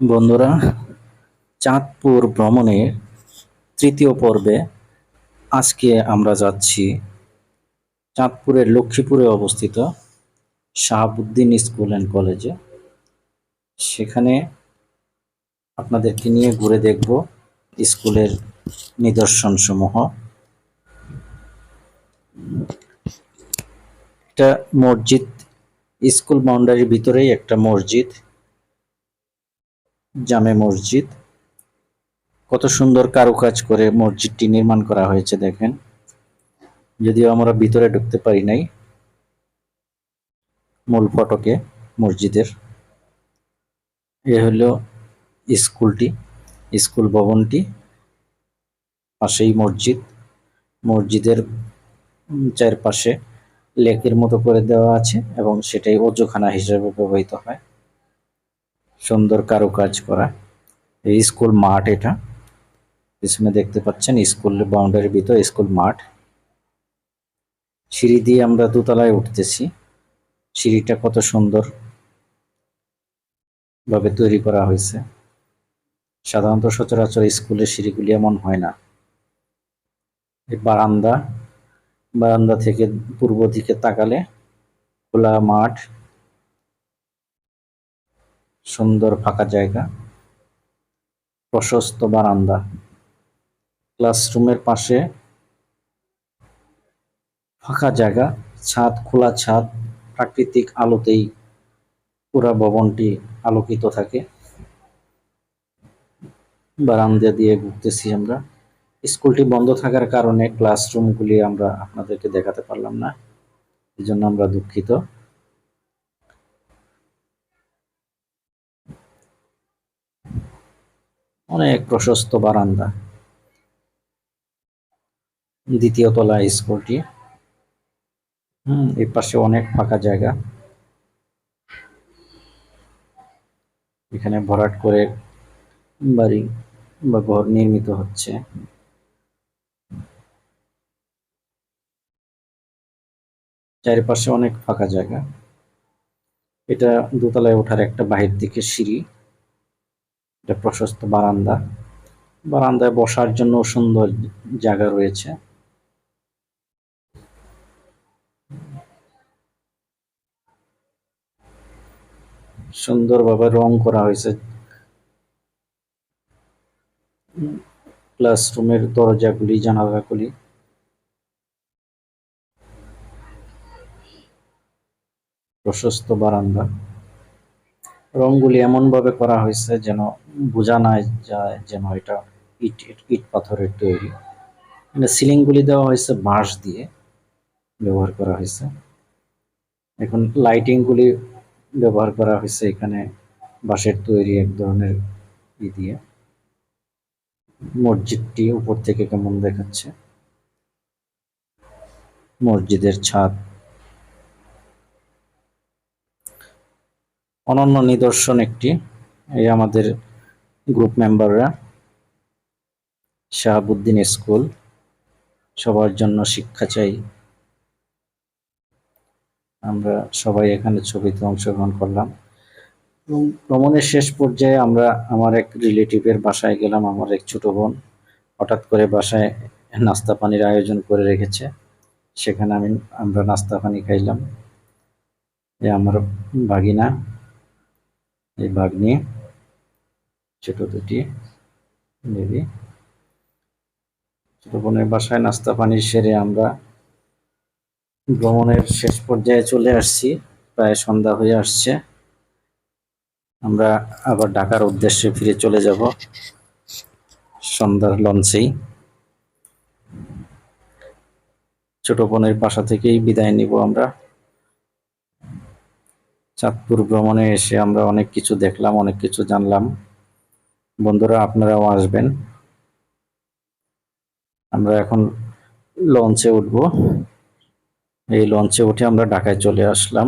বন্ধুরা, চাঁদপুর ভ্রমণের তৃতীয় পর্বে আজকে আমরা যাচ্ছি চাঁদপুরের লক্ষ্মীপুরে অবস্থিত শাহাবুদ্দিন স্কুল অ্যান্ড কলেজে। সেখানে আপনাদেরকে নিয়ে ঘুরে দেখব স্কুলের নিদর্শনসমূহ। একটা মসজিদ, স্কুল বাউন্ডারির ভিতরেই একটা মসজিদ, জামে মসজিদ। কত সুন্দর কারুকাজ করে মসজিদটি নির্মাণ করা হয়েছে দেখেন। যদিও আমরা ভিতরে ঢুকতে পারি নাই, মূল ফটকে মসজিদের। এ হলো স্কুলটি, স্কুল ভবনটি, পাশেই মসজিদ। মসজিদের চারপাশে লেকের মতো করে দেওয়া আছে এবং সেটাই ওযুখানা হিসেবে ব্যবহৃত হয়। সুন্দর কারুকাজ করা এই স্কুল মাঠ। এটা পিছনে দেখতে পাচ্ছেন স্কুল বাউন্ডারির ভিতরে স্কুল মাঠ। সিঁড়ি দিয়ে আমরা দোতলায় উঠতেছি। সিঁড়িটা কত সুন্দর ভাবে তৈরি করা হয়েছে। সাধারণত সচরাচর স্কুলের সিঁড়িগুলি এমন হয় না। এই বারান্দা, বারান্দা থেকে পূর্ব দিকে তাকালে খোলা মাঠ, সুন্দর ফাঁকা জায়গা, প্রশস্ত বারান্দা। ক্লাসরুমের পাশে ফাঁকা জায়গা, ছাদ, খোলা ছাদ, প্রাকৃতিক আলোতেই পুরা ভবনটি আলোকিত থাকে। বারান্দা দিয়ে ঘুরতেছি আমরা। স্কুলটি বন্ধ থাকার কারণে ক্লাসরুমগুলি আমরা আপনাদেরকে দেখাতে পারলাম না, এই জন্য আমরা দুঃখিত। অনেক প্রশস্ত বারান্দা, দ্বিতীয় তলায় স্কুলটি। এই পাশে অনেক ফাঁকা জায়গা। এখানে ভরাট করে বাড়ি বা ঘর নির্মিত হচ্ছে। চারিপাশে অনেক ফাঁকা জায়গা। এটা দোতলায় ওঠার একটা বাহির দিকে সিঁড়ি। এটা প্রশস্ত বারান্দা, বারান্দায় বসার জন্য সুন্দর জায়গা রয়েছে। সুন্দরভাবে রং করা হয়েছে ক্লাসরুমের দরজাগুলি, জানালাগুলি। প্রশস্ত বারান্দা, রংগুলি এমন ভাবে করা হয়েছে যেন বোঝা না যায় যেন এটা ইট ইট পাথরের তৈরি। সিলিং গুলি দেওয়া হয়েছে বাঁশ দিয়ে ব্যবহার করা হয়েছে। এখন লাইটিং গুলি ব্যবহার করা হয়েছে এখানে বাঁশের তৈরি এক ধরনের দিয়ে। মসজিদটি উপর থেকে কেমন দেখাচ্ছে, মসজিদের ছাদ। অনন্য নিদর্শন একটি। এই আমাদের গ্রুপ মেম্বাররা, শাহাবুদ্দিন স্কুল, সবার জন্য শিক্ষা চাই। আমরা সবাই এখানে ছবিতে অংশগ্রহণ করলাম এবং ভ্রমণের শেষ পর্যায়ে আমরা আমার এক রিলেটিভের বাসায় গেলাম। আমার এক ছোট বোন হঠাৎ করে বাসায় নাস্তা পানির আয়োজন করে রেখেছে, সেখানে আমরা নাস্তা পানি খাইলাম। এই আমার ভাগিনা, এই ভাগ্নি, ছোট দুটি বেবি। ছোট বোনের বাসায় নাস্তা পানি সেরে আমরা ভ্রমণের শেষ পর্যায়ে চলে আসছি। প্রায় সন্ধ্যা হয়ে আসছে। আমরা আবার ঢাকার উদ্দেশ্যে ফিরে চলে যাব সন্ধ্যার লঞ্চেই। ছোট বোনের বাসা থেকেই বিদায় নিব আমরা। চাঁদপুর ভ্রমণে এসে আমরা অনেক কিছু দেখলাম, অনেক কিছু জানলাম। বন্ধুরা, আপনারাও আসবেন। আমরা এখন লঞ্চে উঠব। এই লঞ্চে উঠে আমরা ঢাকায় চলে আসলাম।